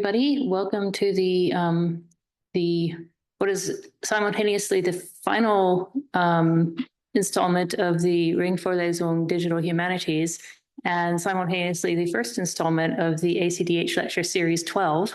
everybody. Welcome to the what is simultaneously the final installment of the Ringvorlesung Digital Humanities and simultaneously the first installment of the ACDH Lecture Series 12.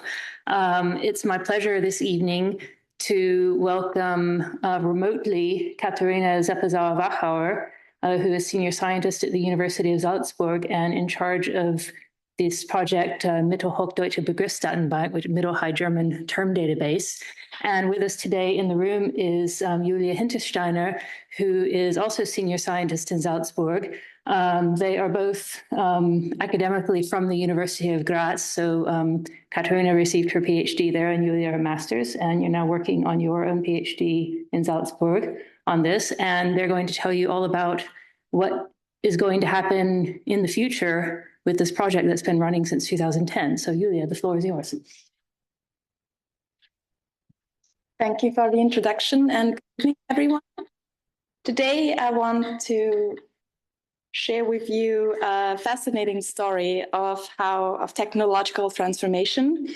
It's my pleasure this evening to welcome remotely Katharina Zeppesauer-Wachauer, who is senior scientist at the University of Salzburg and in charge of this project, Mittelhochdeutsche Begriffsdatenbank, which is Middle High German term database. And with us today in the room is Julia Hintersteiner, who is also senior scientist in Salzburg. They are both academically from the University of Graz. So Katharina received her PhD there and Julia her master's, and you're now working on your own PhD in Salzburg on this. And they're going to tell you all about what is going to happen in the future with this project that's been running since 2010. So Julia, the floor is yours. Thank you for the introduction and good evening, everyone. Today, I want to share with you a fascinating story of technological transformation,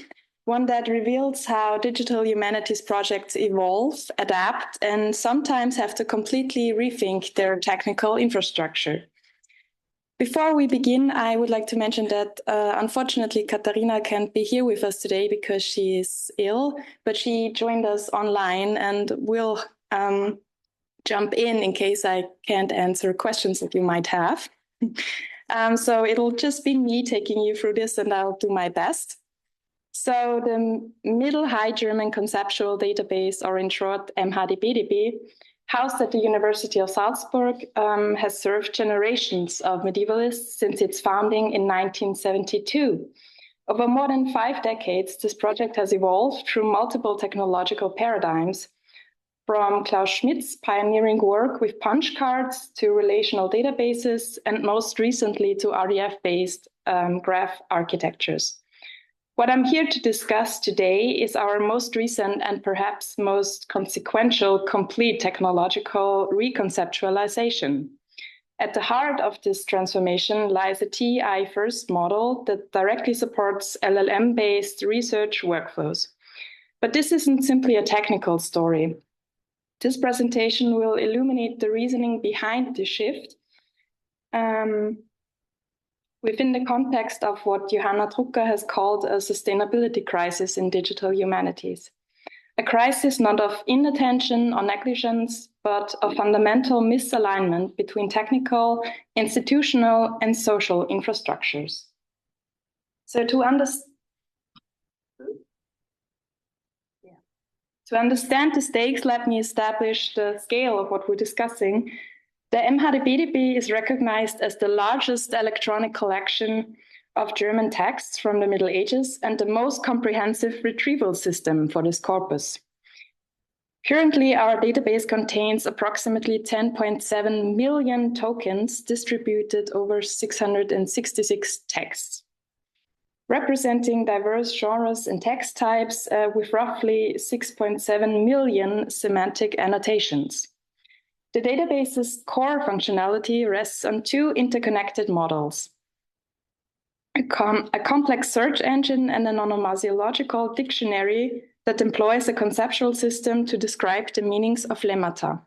one that reveals how digital humanities projects evolve, adapt, and sometimes have to completely rethink their technical infrastructure. Before we begin, I would like to mention that unfortunately, Katharina can't be here with us today because she is ill, but she joined us online and will jump in case I can't answer questions that you might have. So it'll just be me taking you through this and I'll do my best. So the Middle High German Conceptual Database, or in short, MHDBDB, housed at the University of Salzburg, has served generations of medievalists since its founding in 1972. Over more than 5 decades, this project has evolved through multiple technological paradigms, from Klaus Schmidt's pioneering work with punch cards to relational databases, and most recently to RDF-based graph architectures. What I'm here to discuss today is our most recent and perhaps most consequential complete technological reconceptualization. At the heart of this transformation lies a TEI-first model that directly supports LLM-based research workflows. But this isn't simply a technical story. This presentation will illuminate the reasoning behind the shift within the context of what Johanna Drucker has called a sustainability crisis in digital humanities. A crisis not of inattention or negligence, but of fundamental misalignment between technical, institutional, and social infrastructures. So to understand the stakes, let me establish the scale of what we're discussing. The MHDBDB is recognized as the largest electronic collection of German texts from the Middle Ages and the most comprehensive retrieval system for this corpus. Currently, our database contains approximately 10.7 million tokens distributed over 666 texts, representing diverse genres and text types with roughly 6.7 million semantic annotations. The database's core functionality rests on 2 interconnected models, a complex search engine and an onomasiological dictionary that employs a conceptual system to describe the meanings of lemmata.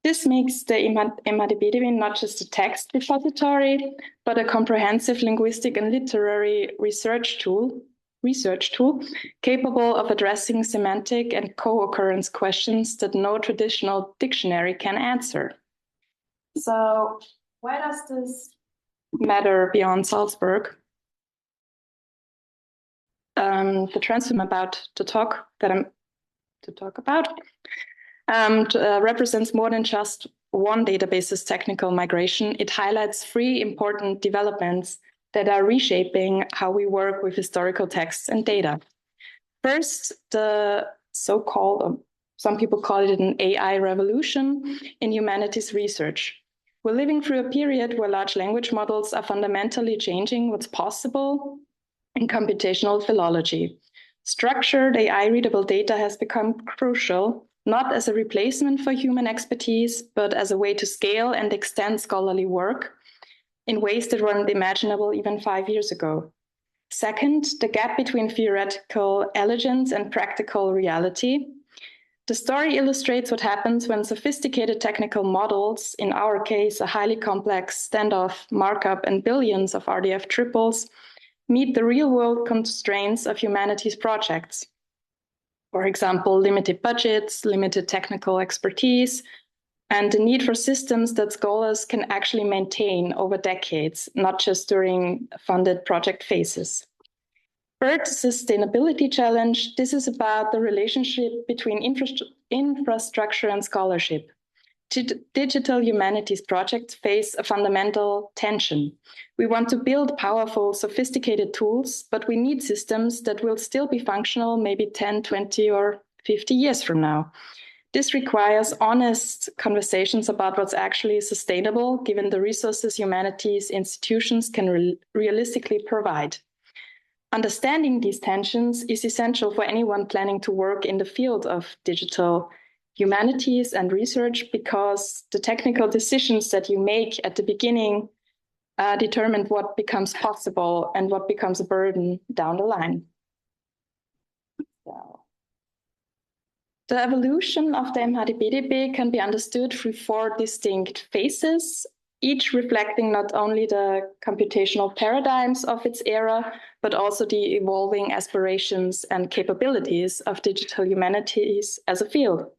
This makes the MHDBDB not just a text repository, but a comprehensive linguistic and literary research tool capable of addressing semantic and co-occurrence questions that no traditional dictionary can answer. So why does this matter beyond Salzburg? The transform about to talk about represents more than just one database's technical migration. It highlights 3 important developments that are reshaping how we work with historical texts and data. First, the so-called, some people call it an AI revolution in humanities research. We're living through a period where large language models are fundamentally changing what's possible in computational philology. Structured AI-readable data has become crucial, not as a replacement for human expertise, but as a way to scale and extend scholarly work in ways that weren't imaginable even 5 years ago. Second, the gap between theoretical elegance and practical reality. The story illustrates what happens when sophisticated technical models, in our case, a highly complex standoff, markup, and billions of RDF triples, meet the real-world constraints of humanities projects. For example, limited budgets, limited technical expertise, and the need for systems that scholars can actually maintain over decades, not just during funded project phases. Third, sustainability challenge. This is about the relationship between infrastructure and scholarship. Digital humanities projects face a fundamental tension. We want to build powerful, sophisticated tools, but we need systems that will still be functional maybe 10, 20, or 50 years from now. This requires honest conversations about what's actually sustainable, given the resources humanities institutions can realistically provide. Understanding these tensions is essential for anyone planning to work in the field of digital humanities and research, because the technical decisions that you make at the beginning determine what becomes possible and what becomes a burden down the line. So, the evolution of the MHDBDB can be understood through 4 distinct phases, each reflecting not only the computational paradigms of its era, but also the evolving aspirations and capabilities of digital humanities as a field.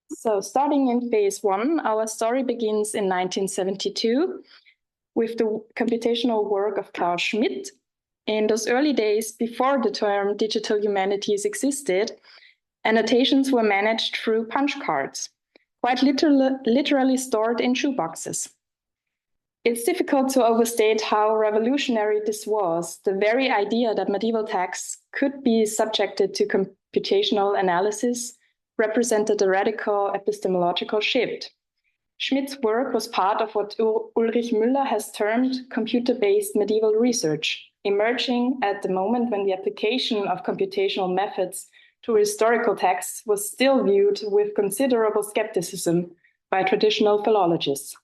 So starting in phase 1, our story begins in 1972 with the computational work of Klaus Schmidt. In those early days, before the term digital humanities existed, annotations were managed through punch cards, quite literally stored in shoeboxes. It's difficult to overstate how revolutionary this was. The very idea that medieval texts could be subjected to computational analysis represented a radical epistemological shift. Schmidt's work was part of what Ulrich Müller has termed computer-based medieval research, emerging at the moment when the application of computational methods to historical texts was still viewed with considerable skepticism by traditional philologists.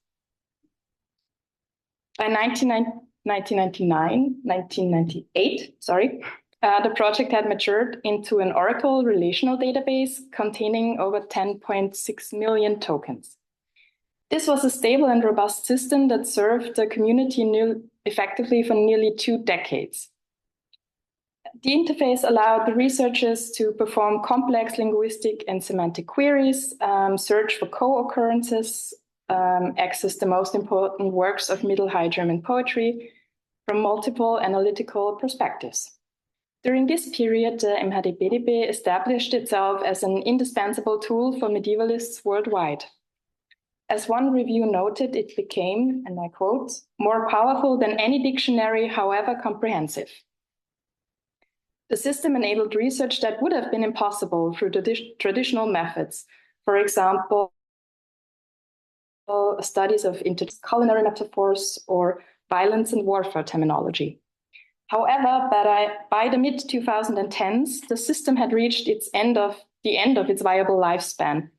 By 1998, the project had matured into an Oracle relational database containing over 10.6 million tokens. This was a stable and robust system that served the community effectively for nearly 2 decades. The interface allowed the researchers to perform complex linguistic and semantic queries, search for co-occurrences, access the most important works of Middle High German poetry from multiple analytical perspectives. During this period, the MHDBDB established itself as an indispensable tool for medievalists worldwide. As one review noted, it became, and I quote, more powerful than any dictionary, however comprehensive. The system enabled research that would have been impossible through the traditional methods. For example, studies of culinary metaphors or violence and warfare terminology. However, by the mid-2010s, the system had reached the end of its viable lifespan.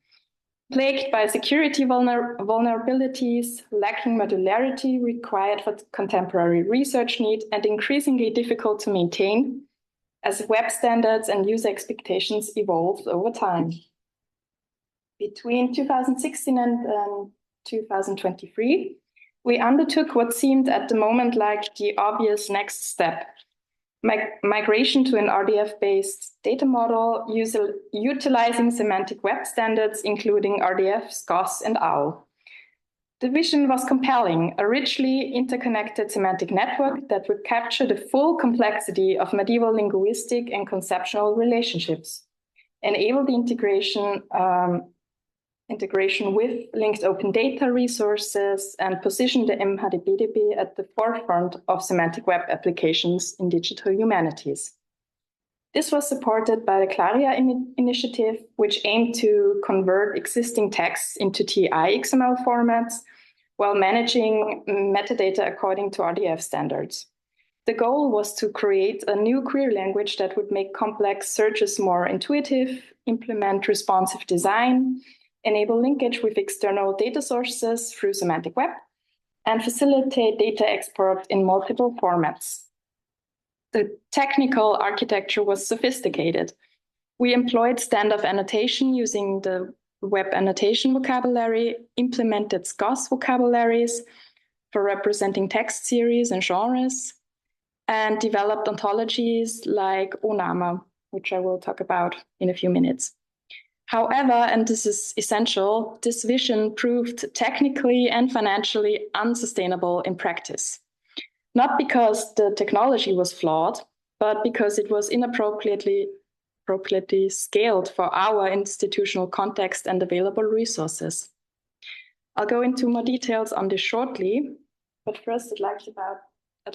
Plagued by security vulnerabilities, lacking modularity required for contemporary research need, and increasingly difficult to maintain, as web standards and user expectations evolved over time. Between 2016 and 2023, we undertook what seemed at the moment like the obvious next step: migration to an RDF-based data model utilizing semantic web standards, including RDF, SCOS, and OWL. The vision was compelling: a richly interconnected semantic network that would capture the full complexity of medieval linguistic and conceptual relationships, enable the integration with linked open data resources, and position the MHDBDB at the forefront of semantic web applications in digital humanities. This was supported by the Claria initiative, which aimed to convert existing texts into TEI-XML formats while managing metadata according to RDF standards. The goal was to create a new query language that would make complex searches more intuitive, implement responsive design, enable linkage with external data sources through semantic web, and facilitate data export in multiple formats. The technical architecture was sophisticated. We employed standoff annotation using the web annotation vocabulary, implemented SCOS vocabularies for representing text series and genres, and developed ontologies like ONAMA, which I will talk about in a few minutes. However, and this is essential, this vision proved technically and financially unsustainable in practice. Not because the technology was flawed, but because it was inappropriately scaled for our institutional context and available resources. I'll go into more details on this shortly, but first I'd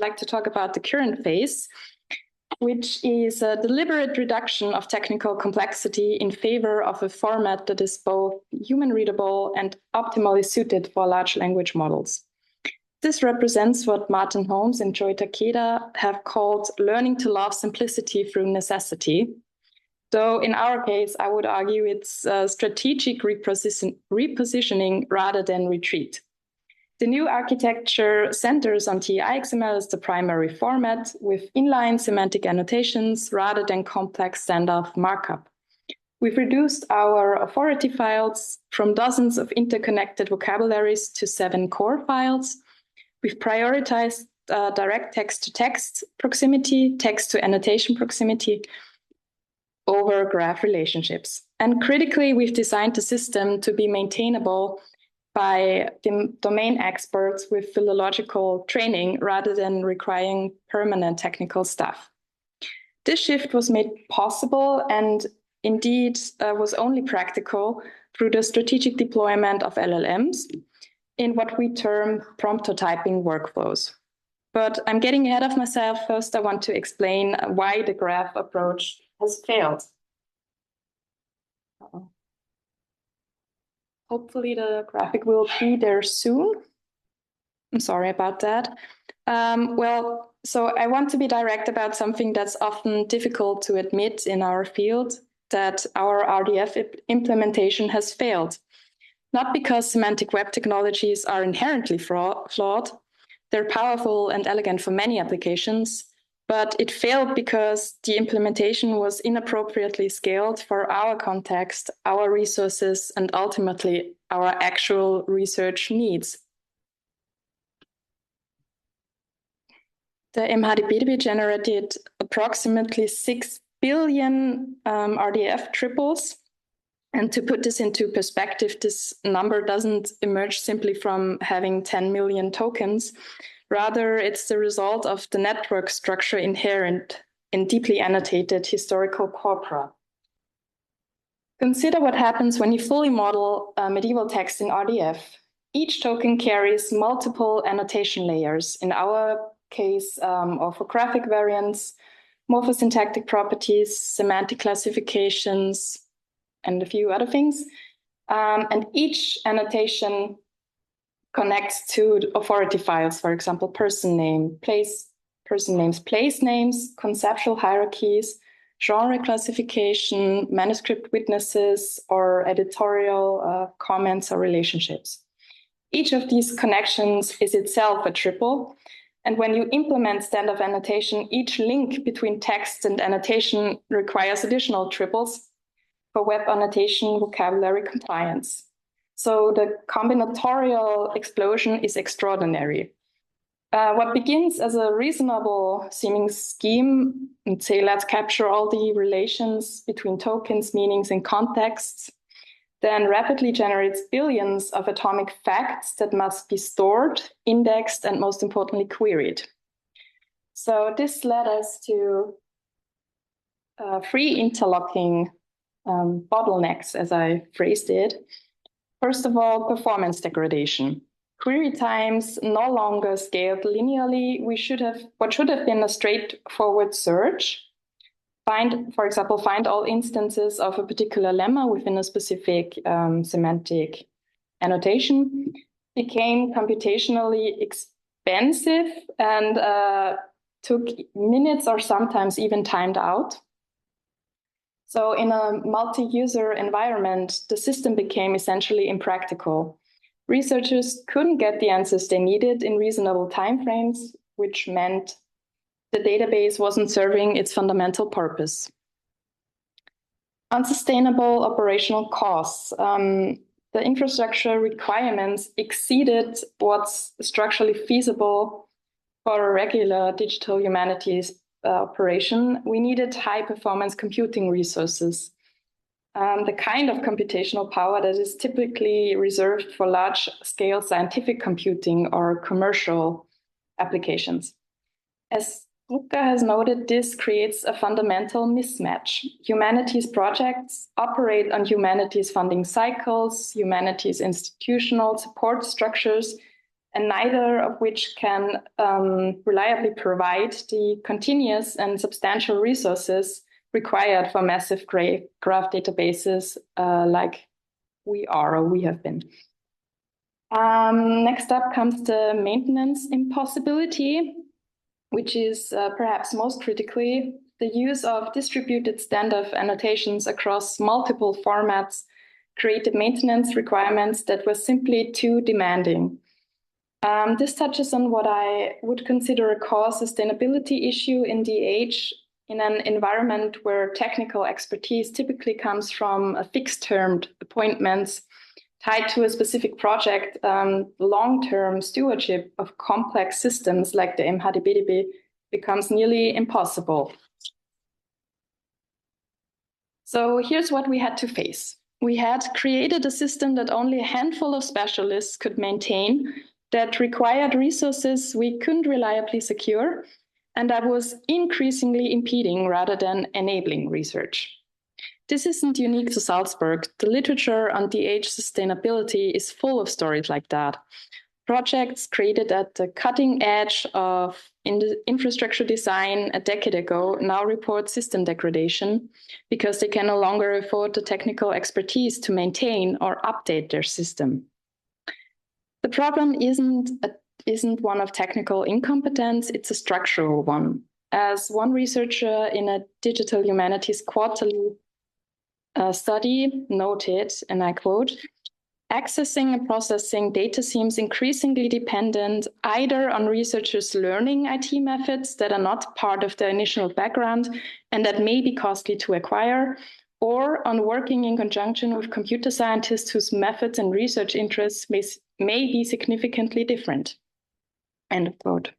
like to talk about the current phase, which is a deliberate reduction of technical complexity in favor of a format that is both human-readable and optimally suited for large language models. This represents what Martin Holmes and Joy Takeda have called learning to love simplicity through necessity. Though in our case, I would argue it's strategic repositioning rather than retreat. The new architecture centers on TEI-XML as the primary format with inline semantic annotations rather than complex standoff markup. We've reduced our authority files from dozens of interconnected vocabularies to 7 core files. We've prioritized direct text-to-text proximity, text-to-annotation proximity over graph relationships. And critically, we've designed the system to be maintainable by domain experts with philological training rather than requiring permanent technical staff. This shift was made possible and indeed was only practical through the strategic deployment of LLMs in what we term promptotyping workflows. But I'm getting ahead of myself. First, I want to explain why the graph approach has failed. Hopefully the graphic will be there soon. I'm sorry about that. So I want to be direct about something that's often difficult to admit in our field, that our RDF implementation has failed. Not because semantic web technologies are inherently flawed, they're powerful and elegant for many applications, but it failed because the implementation was inappropriately scaled for our context, our resources, and ultimately our actual research needs. The MHDBDB generated approximately 6 billion RDF triples. And to put this into perspective, this number doesn't emerge simply from having 10 million tokens. Rather, it's the result of the network structure inherent in deeply annotated historical corpora. Consider what happens when you fully model medieval text in RDF. Each token carries multiple annotation layers, in our case, orthographic variants, morphosyntactic properties, semantic classifications, and a few other things. And each annotation connects to authority files, for example, person names, place names, conceptual hierarchies, genre classification, manuscript witnesses, or editorial comments or relationships. Each of these connections is itself a triple. And when you implement standoff annotation, each link between text and annotation requires additional triples for web annotation vocabulary compliance. So the combinatorial explosion is extraordinary. What begins as a reasonable seeming scheme, and say, let's capture all the relations between tokens, meanings, and contexts, then rapidly generates billions of atomic facts that must be stored, indexed, and most importantly, queried. So this led us to 3 interlocking bottlenecks, as I phrased it. First of all, performance degradation. Query times no longer scaled linearly. What should have been a straightforward search, for example, find all instances of a particular lemma within a specific semantic annotation, became computationally expensive and took minutes or sometimes even timed out. So in a multi-user environment, the system became essentially impractical. Researchers couldn't get the answers they needed in reasonable timeframes, which meant the database wasn't serving its fundamental purpose. Unsustainable operational costs. The infrastructure requirements exceeded what's structurally feasible for a regular digital humanities operation. We needed high-performance computing resources, the kind of computational power that is typically reserved for large-scale scientific computing or commercial applications. As Ruka has noted, this creates a fundamental mismatch. Humanities projects operate on humanities funding cycles, humanities institutional support structures, and neither of which can reliably provide the continuous and substantial resources required for massive graph databases like we are or we have been. Next up comes the maintenance impossibility, which is perhaps most critically the use of distributed standoff annotations across multiple formats created maintenance requirements that were simply too demanding. This touches on what I would consider a core sustainability issue in DH in an environment where technical expertise typically comes from a fixed-term appointments tied to a specific project. Long-term stewardship of complex systems like the MHDBDB becomes nearly impossible. So here's what we had to face. We had created a system that only a handful of specialists could maintain, that required resources we couldn't reliably secure, and that was increasingly impeding rather than enabling research. This isn't unique to Salzburg. The literature on DH sustainability is full of stories like that. Projects created at the cutting edge of infrastructure design a decade ago now report system degradation because they can no longer afford the technical expertise to maintain or update their system. The problem isn't one of technical incompetence, it's a structural one. As one researcher in a digital humanities quarterly study noted, and I quote, "Accessing and processing data seems increasingly dependent either on researchers learning IT methods that are not part of their initial background and that may be costly to acquire, or on working in conjunction with computer scientists whose methods and research interests may be significantly different." End of quote.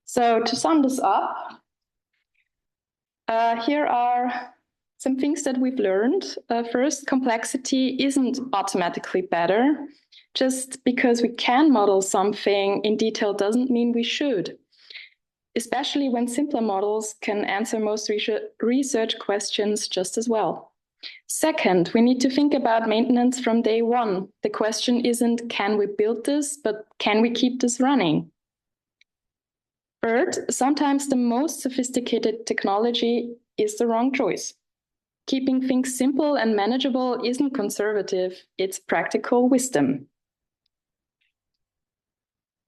So to sum this up, here are some things that we've learned. First, complexity isn't automatically better. Just because we can model something in detail doesn't mean we should, especially when simpler models can answer most research questions just as well. Second, we need to think about maintenance from day one. The question isn't, can we build this, but can we keep this running? Third, sometimes the most sophisticated technology is the wrong choice. Keeping things simple and manageable isn't conservative, it's practical wisdom.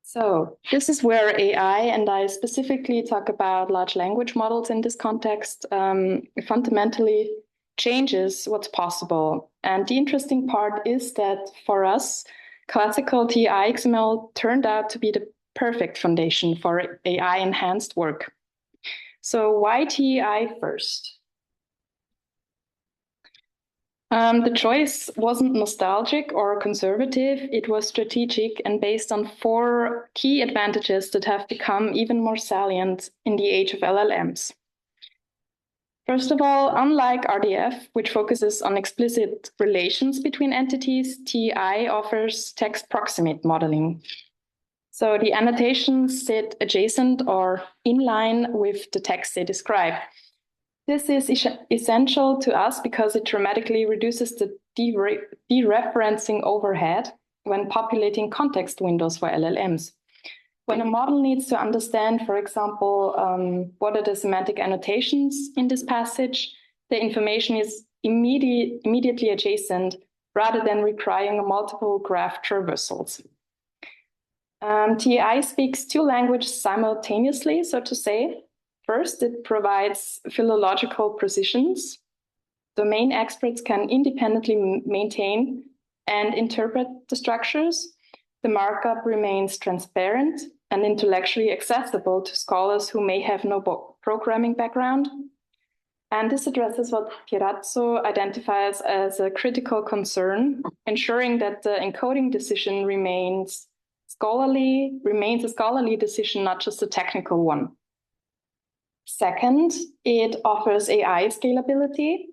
So this is where AI, and I specifically talk about large language models in this context, fundamentally changes what's possible. And the interesting part is that for us, classical TEI-XML turned out to be the perfect foundation for AI-enhanced work. So why TEI first? The choice wasn't nostalgic or conservative, it was strategic and based on 4 key advantages that have become even more salient in the age of LLMs. First of all, unlike RDF, which focuses on explicit relations between entities, TEI offers text proximate modeling. So the annotations sit adjacent or in line with the text they describe. This is essential to us because it dramatically reduces the dereferencing overhead when populating context windows for LLMs. When a model needs to understand, for example, what are the semantic annotations in this passage, the information is immediately adjacent rather than requiring multiple graph traversals. TEI speaks 2 languages simultaneously, so to say. First, it provides philological precisions. Domain experts can independently maintain and interpret the structures. The markup remains transparent, and intellectually accessible to scholars who may have no programming background. And this addresses what Pirazzo identifies as a critical concern, ensuring that the encoding decision remains a scholarly decision, not just a technical one. Second, it offers AI scalability.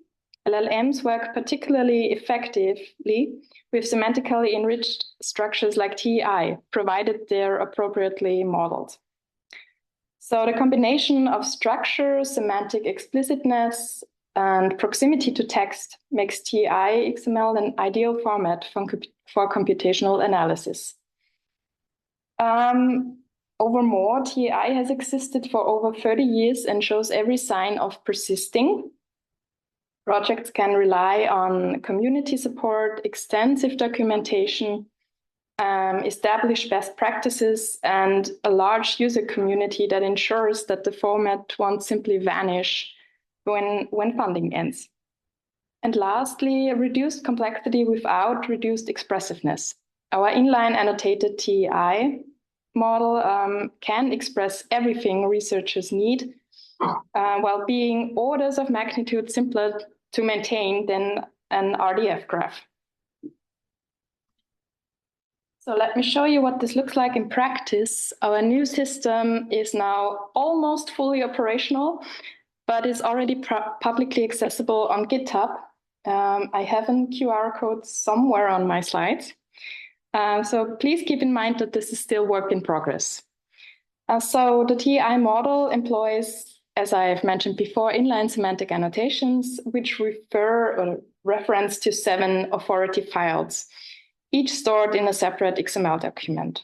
LLMs work particularly effectively with semantically enriched structures like TEI, provided they're appropriately modeled. So the combination of structure, semantic explicitness, and proximity to text makes TEI-XML an ideal format for computational analysis. Overmore, TEI has existed for over 30 years and shows every sign of persisting. Projects can rely on community support, extensive documentation, established best practices, and a large user community that ensures that the format won't simply vanish when funding ends. And lastly, reduced complexity without reduced expressiveness. Our inline annotated TEI model can express everything researchers need, while being orders of magnitude simpler to maintain than an RDF graph. So let me show you what this looks like in practice. Our new system is now almost fully operational, but is already publicly accessible on GitHub. I have a QR code somewhere on my slides. So please keep in mind that this is still work in progress. So the TEI model employs, as I have mentioned before, inline semantic annotations, which reference to 7 authority files, each stored in a separate XML document.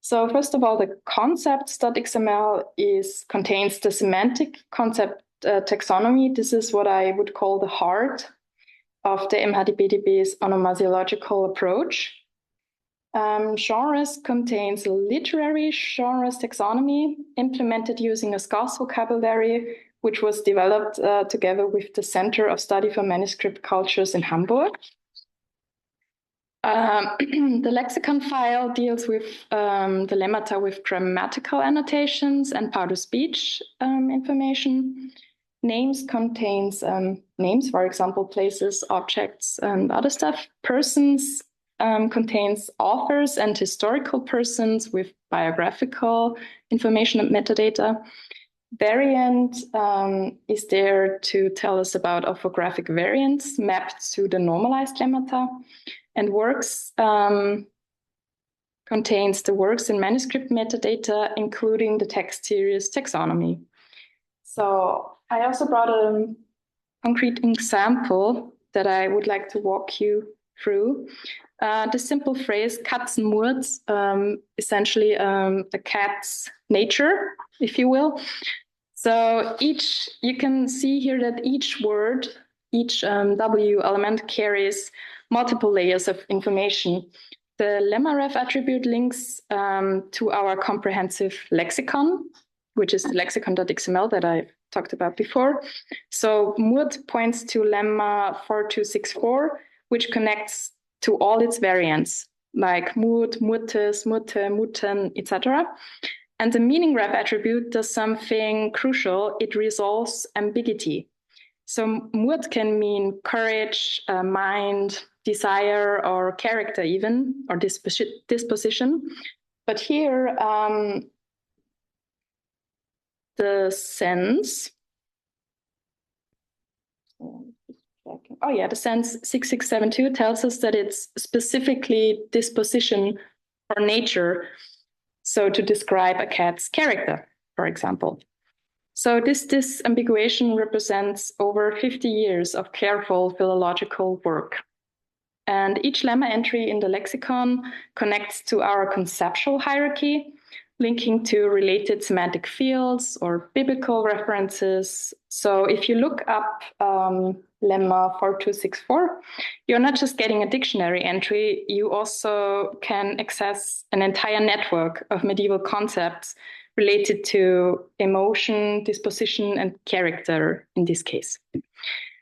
So first of all, the concepts.xml contains the semantic concept taxonomy. This is what I would call the heart of the MHDBDB's onomasiological approach. Genres contains literary genres taxonomy implemented using a scarce vocabulary, which was developed together with the Center of Study for Manuscript Cultures in Hamburg. The lexicon file deals with the lemmata with grammatical annotations and part-of-speech information. Names contains names, for example, places, objects, and other stuff. Persons contains authors and historical persons with biographical information and metadata. Variant is there to tell us about orthographic variants mapped to the normalized lemmata. And works contains the works and manuscript metadata, including the text series taxonomy. So I also brought a concrete example that I would like to walk you through. The simple phrase Katzenmord, essentially a cat's nature, if you will. So you can see here that each word, each W element carries multiple layers of information. The lemmaref attribute links to our comprehensive lexicon, which is the lexicon.xml that I talked about before. So Murt points to lemma 4264, which connects to all its variants, like Mut, Murtes, Mutte, Mutten, etc. And the meaning ref attribute does something crucial. It resolves ambiguity. So Mut can mean courage, mind, desire, or character even, or disposition. But here, the sense, the sense 6672 tells us that it's specifically disposition or nature. So to describe a cat's character, for example. So this disambiguation represents over 50 years of careful philological work. And each lemma entry in the lexicon connects to our conceptual hierarchy, linking to related semantic fields or biblical references. So if you look up lemma 4264, you're not just getting a dictionary entry, you also can access an entire network of medieval concepts related to emotion, disposition, and character in this case.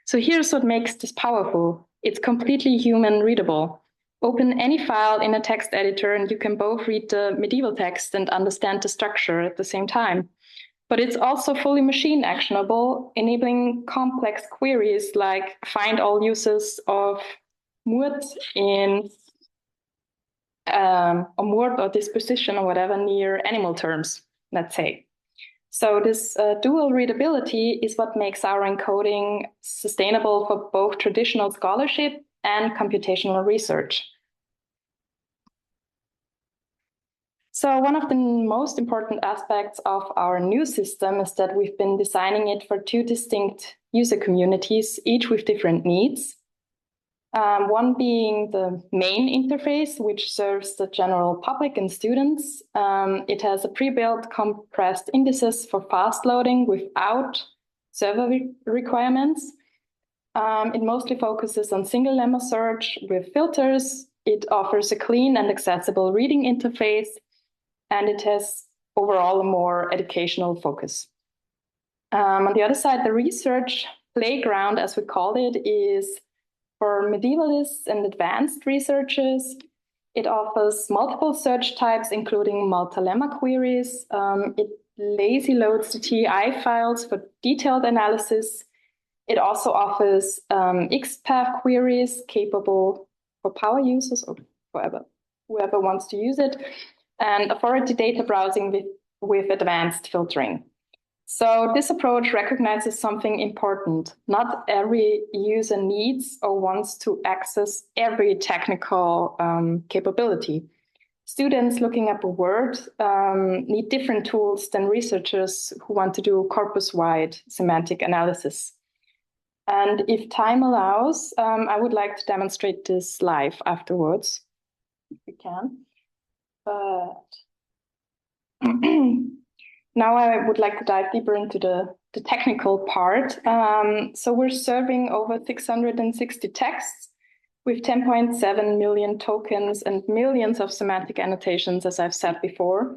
So here's what makes this powerful. It's completely human readable. open any file in a text editor and you can both read the medieval text and understand the structure at the same time. But it's also fully machine actionable, enabling complex queries like find all uses of mood in or mood or disposition or whatever near animal terms, let's say. So this dual readability is what makes our encoding sustainable for both traditional scholarship and computational research. So one of the most important aspects of our new system is that we've been designing it for two distinct user communities, each with different needs. One being the main interface, which serves the general public and students. It has a pre-built compressed indices for fast loading without server requirements. It mostly focuses on single lemma search with filters. It offers a clean and accessible reading interface, and it has overall a more educational focus. On the other side, the research playground, as we call it, is for medievalists and advanced researchers. It offers multiple search types, including multi-lemma queries. It lazy loads the TEI files for detailed analysis. It also offers XPath queries capable for power users or whoever wants to use it, and authority data browsing with advanced filtering. So this approach recognizes something important. Not every user needs or wants to access every technical capability. Students looking up a word need different tools than researchers who want to do corpus-wide semantic analysis. And if time allows, I would like to demonstrate this live afterwards, if we can. But now I would like to dive deeper into the technical part. So we're serving over 660 texts with 10.7 million tokens and millions of semantic annotations, as I've said before.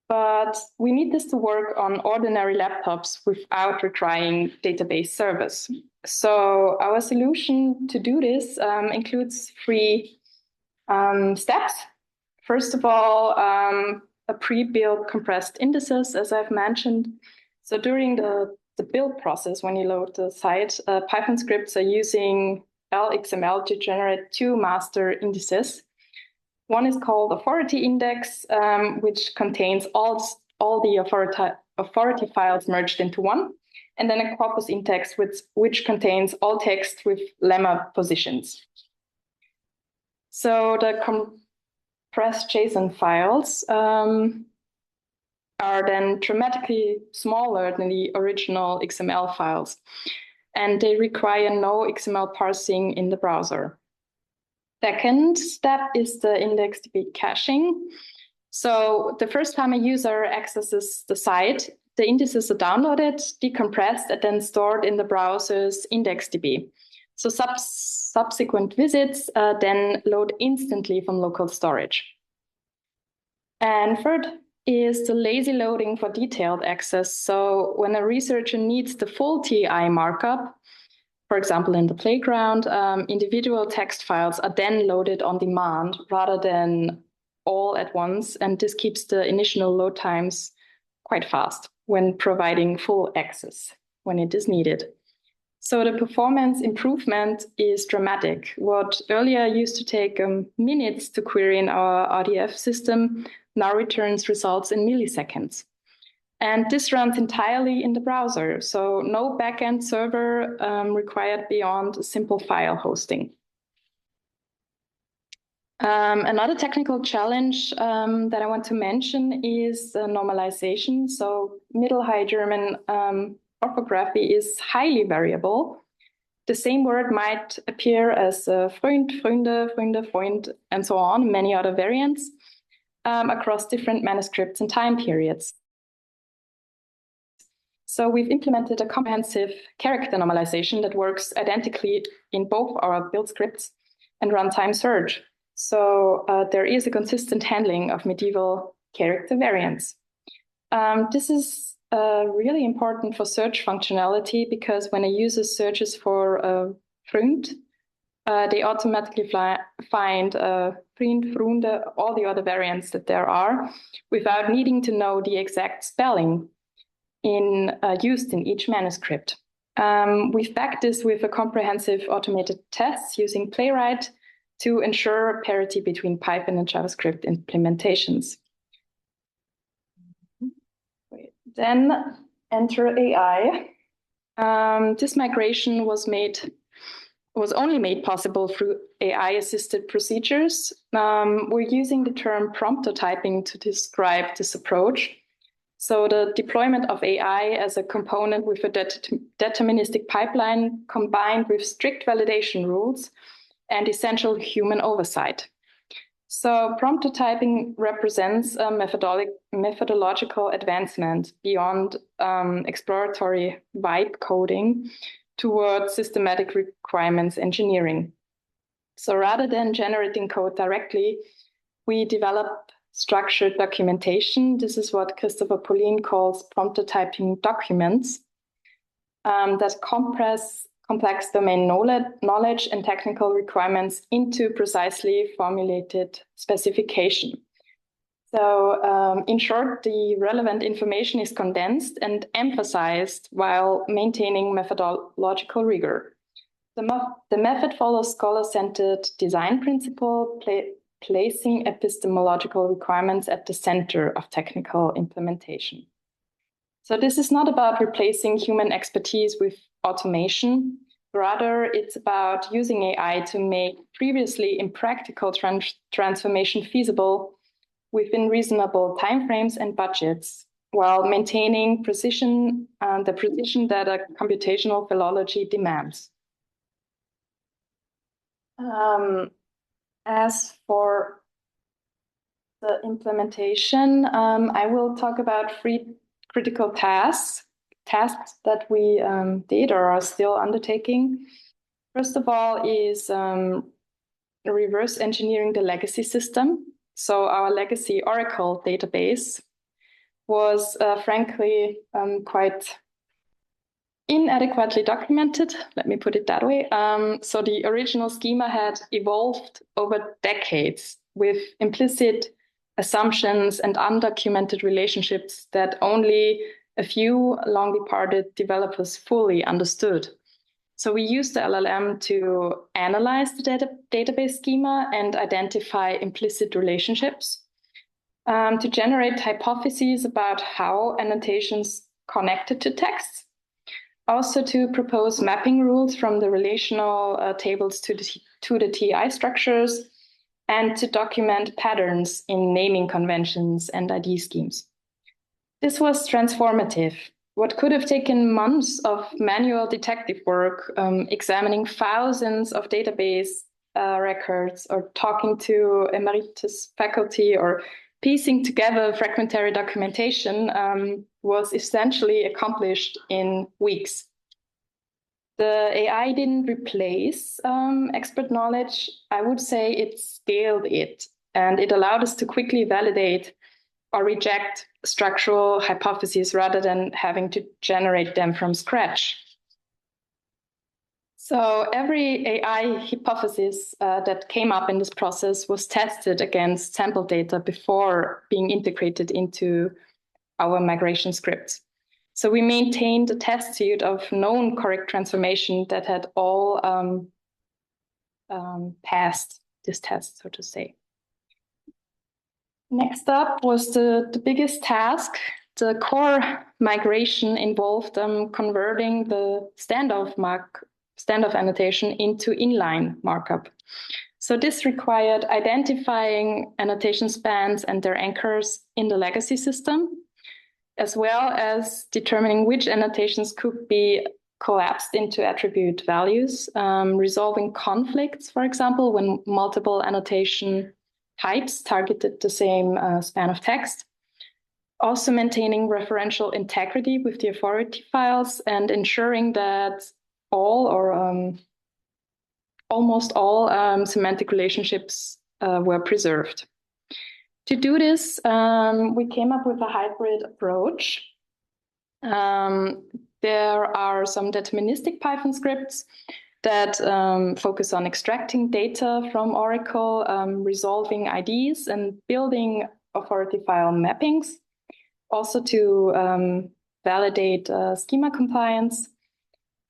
But we need this to work on ordinary laptops without requiring database servers. So our solution to do this includes three steps. First of all, a pre-built compressed indices, as I've mentioned. So during the build process, when you load the site, Python scripts are using LXML to generate two master indices. One is called authority index, which contains all the authority files merged into one, and then a corpus index, which contains all text with lemma positions. So the compressed JSON files are then dramatically smaller than the original XML files, and they require no XML parsing in the browser. Second step is the IndexedDB caching. So the first time a user accesses the site, the indices are downloaded, decompressed, and then stored in the browser's IndexedDB. So subsequent visits then load instantly from local storage. And third is the lazy loading for detailed access. So when a researcher needs the full TEI markup, for example, in the playground, individual text files are then loaded on demand rather than all at once. And this keeps the initial load times quite fast when providing full access when it is needed. So the performance improvement is dramatic. What earlier used to take minutes to query in our RDF system now returns results in milliseconds. And this runs entirely in the browser, so no backend server required beyond simple file hosting. Another technical challenge that I want to mention is normalization. So Middle High German orthography is highly variable. The same word might appear as Freund, Freunde, Freunde, Freund, and so on, many other variants across different manuscripts and time periods. So we've implemented a comprehensive character normalization that works identically in both our build scripts and runtime search. So there is a consistent handling of medieval character variants. This is really important for search functionality because when a user searches for Freund, they automatically find all the other variants that there are without needing to know the exact spelling used in each manuscript. We've backed this with a comprehensive automated test using Playwright to ensure parity between Python and JavaScript implementations. Then enter AI. This migration was only made possible through AI-assisted procedures. We're using the term promptotyping to describe this approach. So the deployment of AI as a component with a deterministic pipeline combined with strict validation rules and essential human oversight. So promptotyping represents a methodological advancement beyond exploratory vibe coding towards systematic requirements engineering. So rather than generating code directly, we develop structured documentation. This is what Christopher Pauline calls promptotyping documents that compress complex domain knowledge and technical requirements into precisely formulated specification. So in short, the relevant information is condensed and emphasized while maintaining methodological rigor. The method follows scholar-centered design principle, placing epistemological requirements at the center of technical implementation. So this is not about replacing human expertise with automation. Rather, it's about using AI to make previously impractical transformation feasible within reasonable timeframes and budgets, while maintaining precision, the precision that a computational philology demands. As for the implementation, I will talk about 3 critical tasks that we did or are still undertaking. First of all is reverse engineering the legacy system. So our legacy Oracle database was frankly quite inadequately documented, let me put it that way. So the original schema had evolved over decades with implicit assumptions and undocumented relationships that only a few long departed developers fully understood. So we used the LLM to analyze the database schema and identify implicit relationships, to generate hypotheses about how annotations connected to text, also to propose mapping rules from the relational tables to the TEI structures, and to document patterns in naming conventions and ID schemes. This was transformative. What could have taken months of manual detective work, examining thousands of database records, or talking to emeritus faculty, or piecing together fragmentary documentation, was essentially accomplished in weeks. The AI didn't replace expert knowledge. I would say it scaled it, and it allowed us to quickly validate or reject structural hypotheses rather than having to generate them from scratch. So every AI hypothesis that came up in this process was tested against sample data before being integrated into our migration scripts. So we maintained a test suite of known correct transformation that had all passed this test, so to say. Next up was the biggest task. The core migration involved converting the standoff annotation into inline markup. So this required identifying annotation spans and their anchors in the legacy system, as well as determining which annotations could be collapsed into attribute values, resolving conflicts, for example, when multiple annotation types targeted the same span of text, also maintaining referential integrity with the authority files and ensuring that all or almost all semantic relationships were preserved. To do this, we came up with a hybrid approach. There are some deterministic Python scripts that focus on extracting data from Oracle, resolving IDs, and building authority file mappings, also to validate schema compliance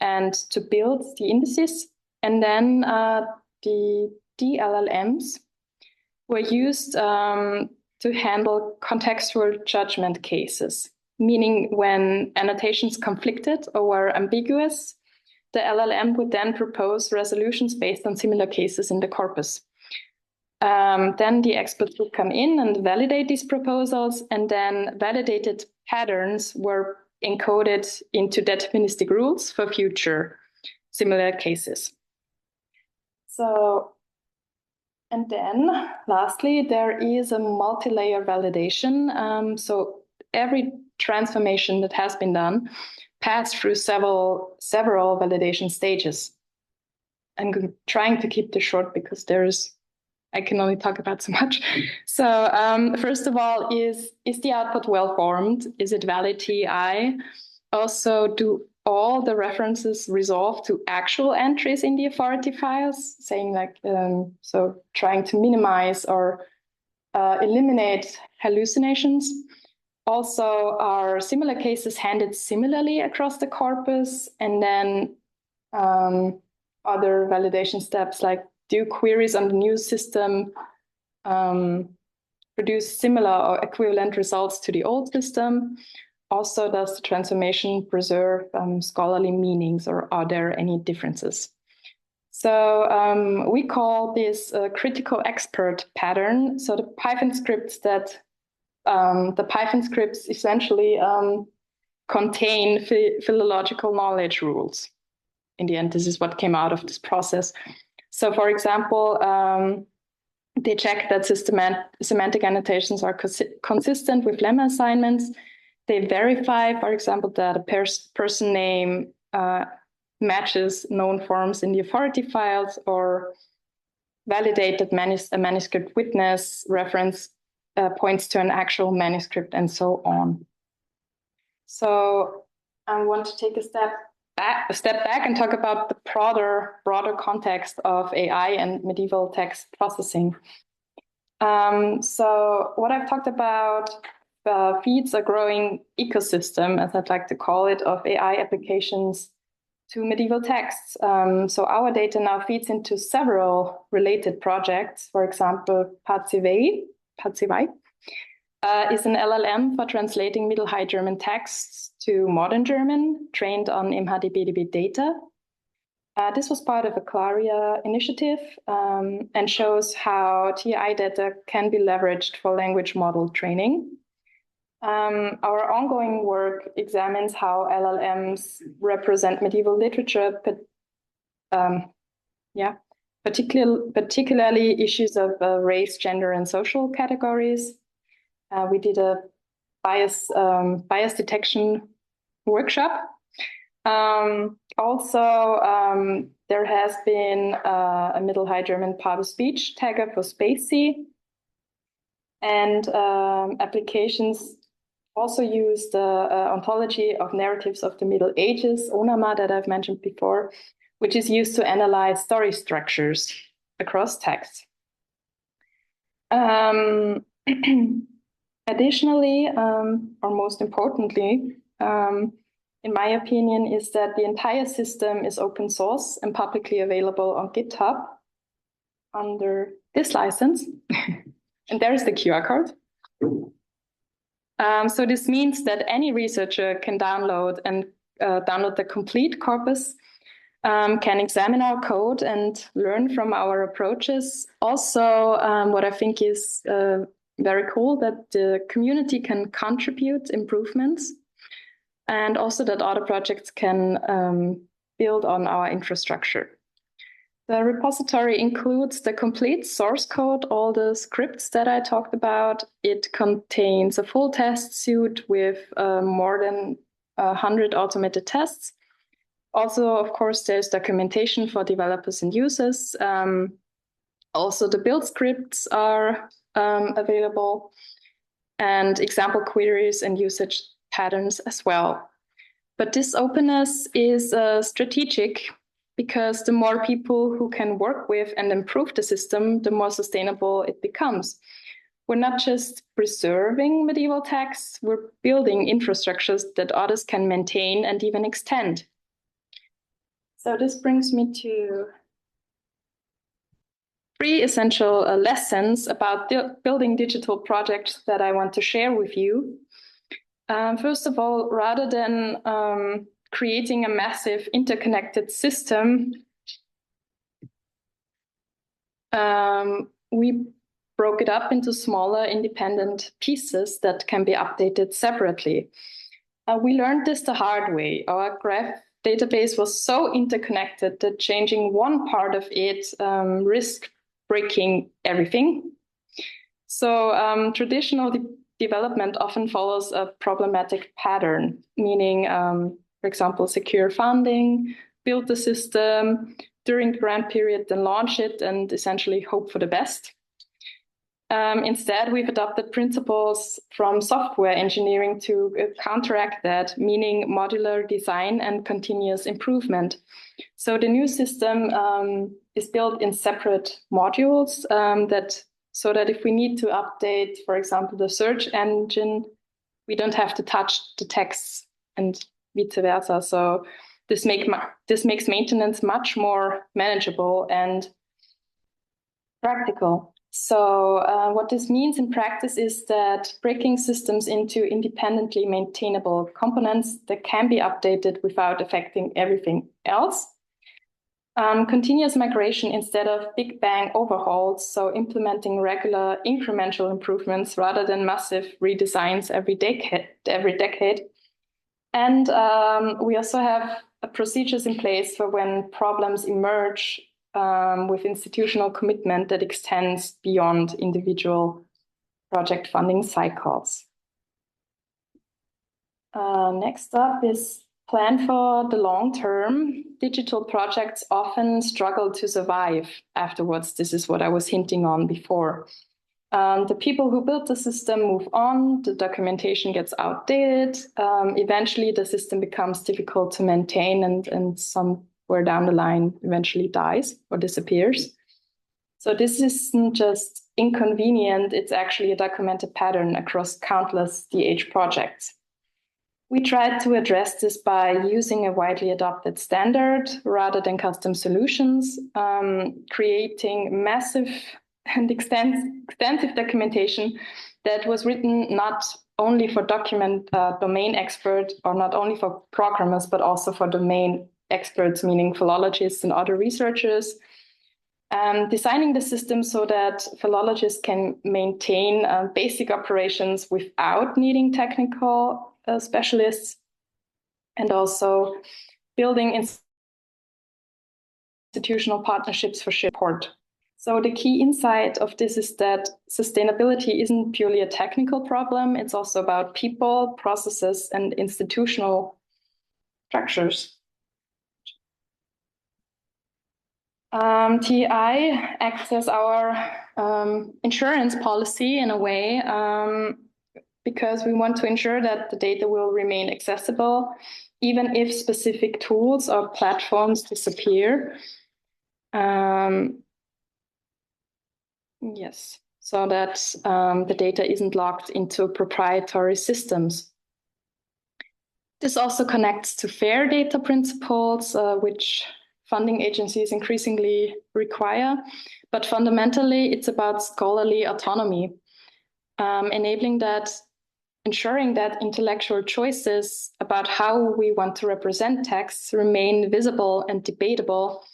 and to build the indices. And then the LLMs were used to handle contextual judgment cases, meaning when annotations conflicted or were ambiguous, the LLM would then propose resolutions based on similar cases in the corpus. Then the experts would come in and validate these proposals, and then validated patterns were encoded into deterministic rules for future similar cases. So, and then lastly, there is a multi-layer validation. So every transformation that has been done passed through several validation stages. I'm trying to keep this short because I can only talk about so much. So first of all, is the output well formed? Is it valid TEI? Also, do all the references resolve to actual entries in the authority files? Saying like, so trying to minimize or eliminate hallucinations. Also, are similar cases handled similarly across the corpus? And then other validation steps like, do queries on the new system produce similar or equivalent results to the old system? Also, does the transformation preserve scholarly meanings, or are there any differences? So we call this a critical expert pattern. So the Python scripts essentially contain philological knowledge rules. In the end, this is what came out of this process. So, for example, they check that semantic annotations are consistent with lemma assignments. They verify, for example, that a person name matches known forms in the authority files, or validate that a manuscript witness reference points to an actual manuscript, and so on. So I want to take a step back and talk about the broader context of AI and medieval text processing. So what I've talked about feeds a growing ecosystem, as I'd like to call it, of AI applications to medieval texts. So our data now feeds into several related projects. For example, Patsivai is an LLM for translating Middle High German texts to modern German, trained on MHDBDB data. This was part of a Claria initiative and shows how TEI data can be leveraged for language model training. Our ongoing work examines how LLMs represent medieval literature, particularly issues of race, gender, and social categories. We did a bias detection workshop. Also, there has been a Middle High German part-of-speech tagger for Spacey, and applications also use the ontology of narratives of the Middle Ages, ONAMA, that I've mentioned before, which is used to analyze story structures across texts. Additionally, or most importantly, in my opinion, is that the entire system is open source and publicly available on GitHub under this license. And there is the QR code. So this means that any researcher can download the complete corpus, can examine our code and learn from our approaches. Also, what I think is very cool, that the community can contribute improvements, and also that other projects can build on our infrastructure. The repository includes the complete source code, all the scripts that I talked about. It contains a full test suite with more than 100 automated tests. Also, of course, there's documentation for developers and users. Also, the build scripts are available, and example queries and usage patterns as well. But this openness is strategic, because the more people who can work with and improve the system, the more sustainable it becomes. We're not just preserving medieval texts, we're building infrastructures that others can maintain and even extend. So this brings me to 3 essential lessons about building digital projects that I want to share with you. First of all, rather than creating a massive interconnected system, we broke it up into smaller independent pieces that can be updated separately. We learned this the hard way. Our graph database was so interconnected that changing one part of it risked breaking everything. So traditional development often follows a problematic pattern, meaning, for example, secure funding, build the system during the grant period, then launch it and essentially hope for the best. Instead, we've adopted principles from software engineering to counteract that, meaning modular design and continuous improvement. So the new system is built in separate modules so that if we need to update, for example, the search engine, we don't have to touch the texts and vice versa. So this makes maintenance much more manageable and practical. So what this means in practice is that breaking systems into independently maintainable components that can be updated without affecting everything else. Continuous migration instead of big bang overhauls, so implementing regular incremental improvements rather than massive redesigns every decade. And we also have procedures in place for when problems emerge with institutional commitment that extends beyond individual project funding cycles. Next up is plan for the long term. Digital projects often struggle to survive afterwards. This is what I was hinting on before. The people who built the system move on, the documentation gets outdated. Eventually, the system becomes difficult to maintain and somewhere down the line eventually dies or disappears. So this isn't just inconvenient, it's actually a documented pattern across countless DH projects. We tried to address this by using a widely adopted standard rather than custom solutions, creating massive and extensive documentation that was written not only for domain experts or not only for programmers, but also for domain experts, meaning philologists and other researchers. Designing the system so that philologists can maintain basic operations without needing technical specialists, and also building institutional partnerships for shared support. So the key insight of this is that sustainability isn't purely a technical problem, it's also about people, processes, and institutional structures. TEI acts as our insurance policy in a way, because we want to ensure that the data will remain accessible, even if specific tools or platforms disappear. Yes, so that the data isn't locked into proprietary systems. This also connects to fair data principles, which funding agencies increasingly require. But fundamentally, it's about scholarly autonomy, ensuring that intellectual choices about how we want to represent texts remain visible and debatable,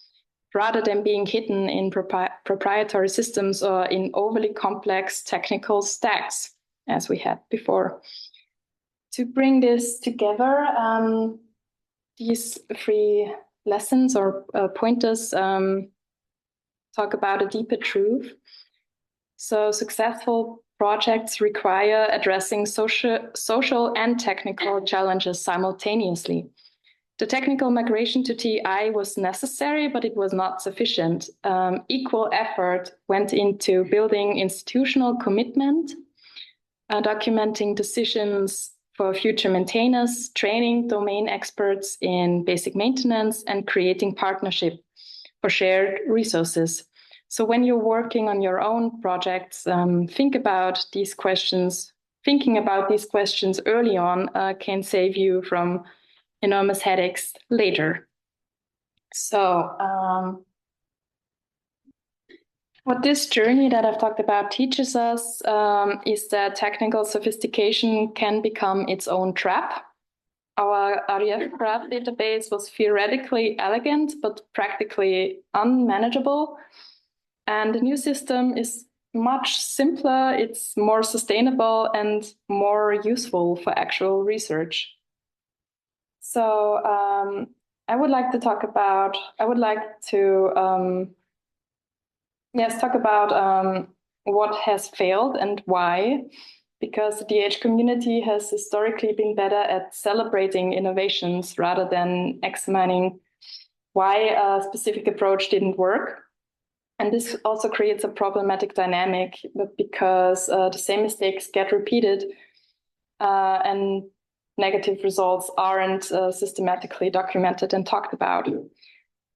rather than being hidden in proprietary systems or in overly complex technical stacks, as we had before. To bring this together, these 3 lessons or pointers talk about a deeper truth. So successful projects require addressing social and technical challenges simultaneously. The technical migration to TEI was necessary, but it was not sufficient. Equal effort went into building institutional commitment, documenting decisions for future maintainers, training domain experts in basic maintenance, and creating partnership for shared resources. So when you're working on your own projects, think about these questions. Thinking about these questions early on can save you from enormous headaches later. So what this journey that I've talked about teaches us is that technical sophistication can become its own trap. Our RDF graph database was theoretically elegant, but practically unmanageable. And the new system is much simpler, it's more sustainable and more useful for actual research. So I would like to talk about what has failed and why, because the DH community has historically been better at celebrating innovations rather than examining why a specific approach didn't work. And this also creates a problematic dynamic because the same mistakes get repeated and negative results aren't systematically documented and talked about.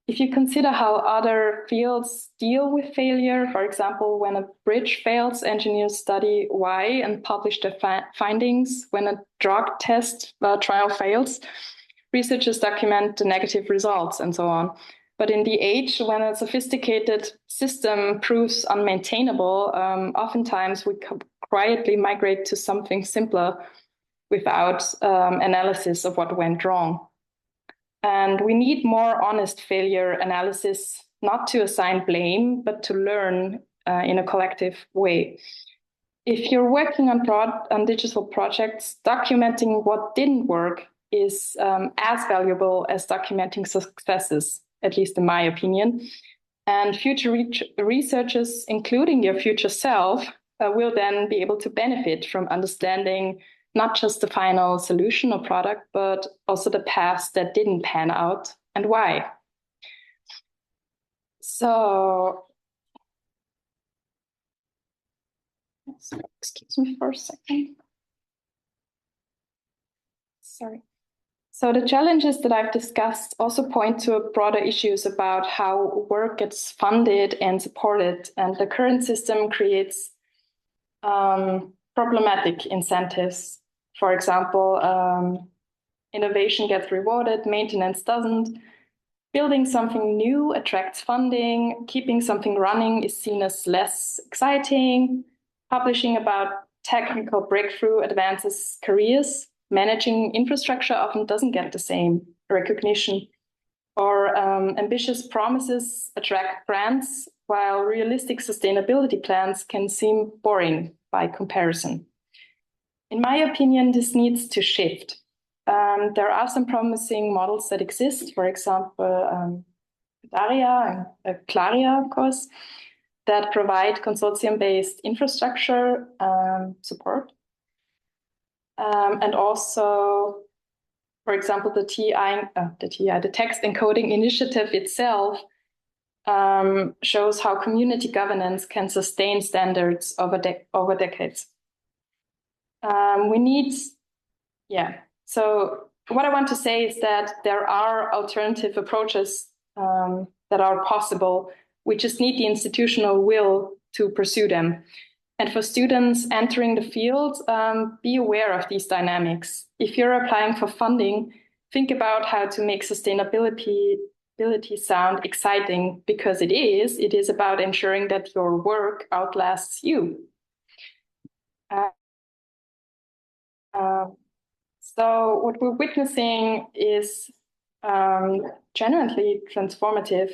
If you consider how other fields deal with failure, for example, when a bridge fails, engineers study why and publish their findings. When a drug test trial fails, researchers document the negative results and so on. But in the age when a sophisticated system proves unmaintainable, oftentimes we quietly migrate to something simpler without analysis of what went wrong. And we need more honest failure analysis, not to assign blame, but to learn in a collective way. If you're working on digital projects, documenting what didn't work is as valuable as documenting successes, at least in my opinion. And future researchers, including your future self, will then be able to benefit from understanding not just the final solution or product, but also the paths that didn't pan out and why. So, excuse me for a second. Sorry. So the challenges that I've discussed also point to broader issues about how work gets funded and supported. And the current system creates problematic incentives. For example, innovation gets rewarded, maintenance doesn't. Building something new attracts funding. Keeping something running is seen as less exciting. Publishing about technical breakthrough advances careers. Managing infrastructure often doesn't get the same recognition. Or ambitious promises attract grants, while realistic sustainability plans can seem boring by comparison. In my opinion, this needs to shift. There are some promising models that exist, for example, Daria and Claria, of course, that provide consortium-based infrastructure support. And also, for example, the text encoding initiative itself shows how community governance can sustain standards over decades. So what I want to say is that there are alternative approaches that are possible. We just need the institutional will to pursue them. And for students entering the field, be aware of these dynamics. If you're applying for funding, think about how to make sustainability sound exciting, because it is about ensuring that your work outlasts you. So what we're witnessing is genuinely transformative.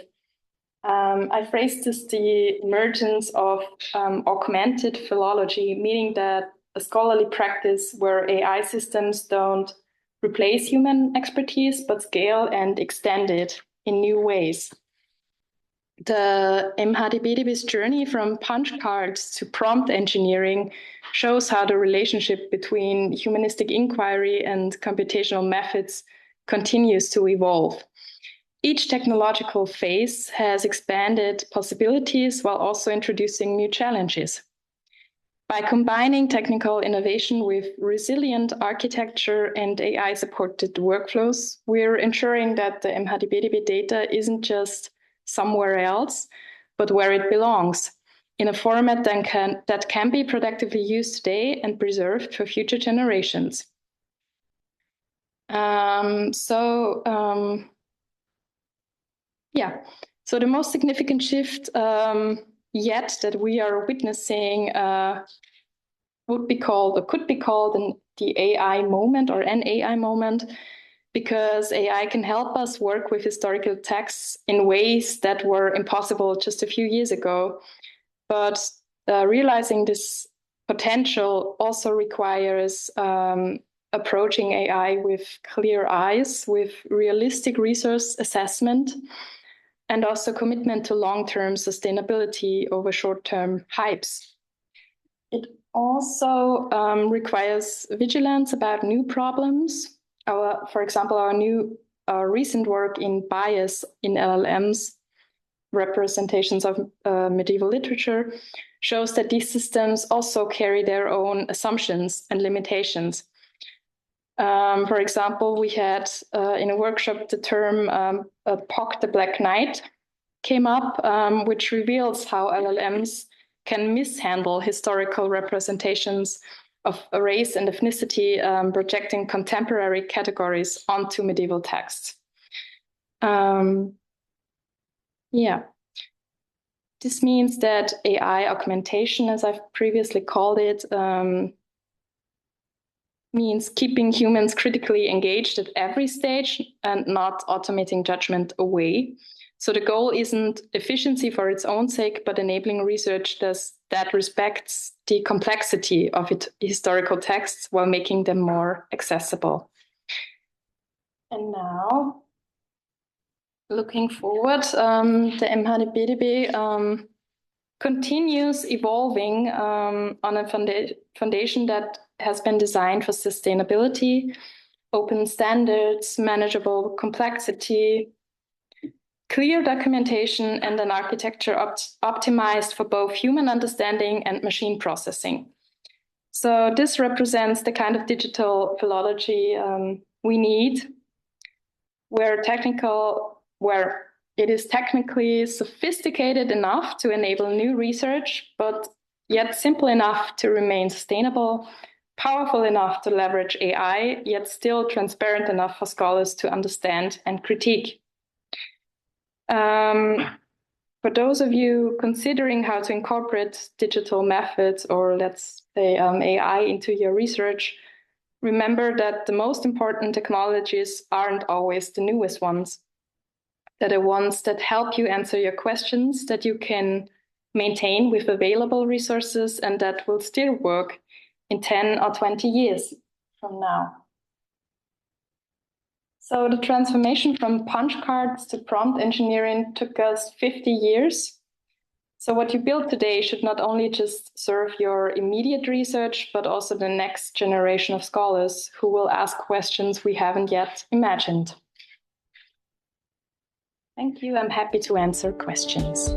I phrased this the emergence of augmented philology, meaning that a scholarly practice where AI systems don't replace human expertise, but scale and extend it in new ways. The MHDBDB's journey from punch cards to prompt engineering shows how the relationship between humanistic inquiry and computational methods continues to evolve. Each technological phase has expanded possibilities while also introducing new challenges. By combining technical innovation with resilient architecture and AI-supported workflows, we're ensuring that the MHDBDB data isn't just somewhere else, but where it belongs, in a format that can be productively used today and preserved for future generations. So the most significant shift yet that we are witnessing could be called the AI moment or an AI moment, because AI can help us work with historical texts in ways that were impossible just a few years ago. But realizing this potential also requires approaching AI with clear eyes, with realistic resource assessment, and also commitment to long-term sustainability over short-term hypes. It also requires vigilance about new problems. For example, our recent work in bias in LLMs, representations of medieval literature, shows that these systems also carry their own assumptions and limitations. For example, we had in a workshop the term POC the Black Knight came up, which reveals how LLMs can mishandle historical representations of race and ethnicity, projecting contemporary categories onto medieval texts. This means that AI augmentation, as I've previously called it, means keeping humans critically engaged at every stage and not automating judgment away. So the goal isn't efficiency for its own sake, but enabling research that respects the complexity of historical texts while making them more accessible. And now, looking forward, the MHDBDB continues evolving on a foundation that has been designed for sustainability, open standards, manageable complexity, clear documentation, and an architecture optimized for both human understanding and machine processing. So this represents the kind of digital philology we need, where it is technically sophisticated enough to enable new research, but yet simple enough to remain sustainable, powerful enough to leverage AI, yet still transparent enough for scholars to understand and critique. For those of you considering how to incorporate digital methods, or let's say AI, into your research, remember that the most important technologies aren't always the newest ones. They're the ones that help you answer your questions, that you can maintain with available resources, and that will still work in 10 or 20 years from now. So the transformation from punch cards to prompt engineering took us 50 years. So what you build today should not only just serve your immediate research, but also the next generation of scholars who will ask questions we haven't yet imagined. Thank you. I'm happy to answer questions.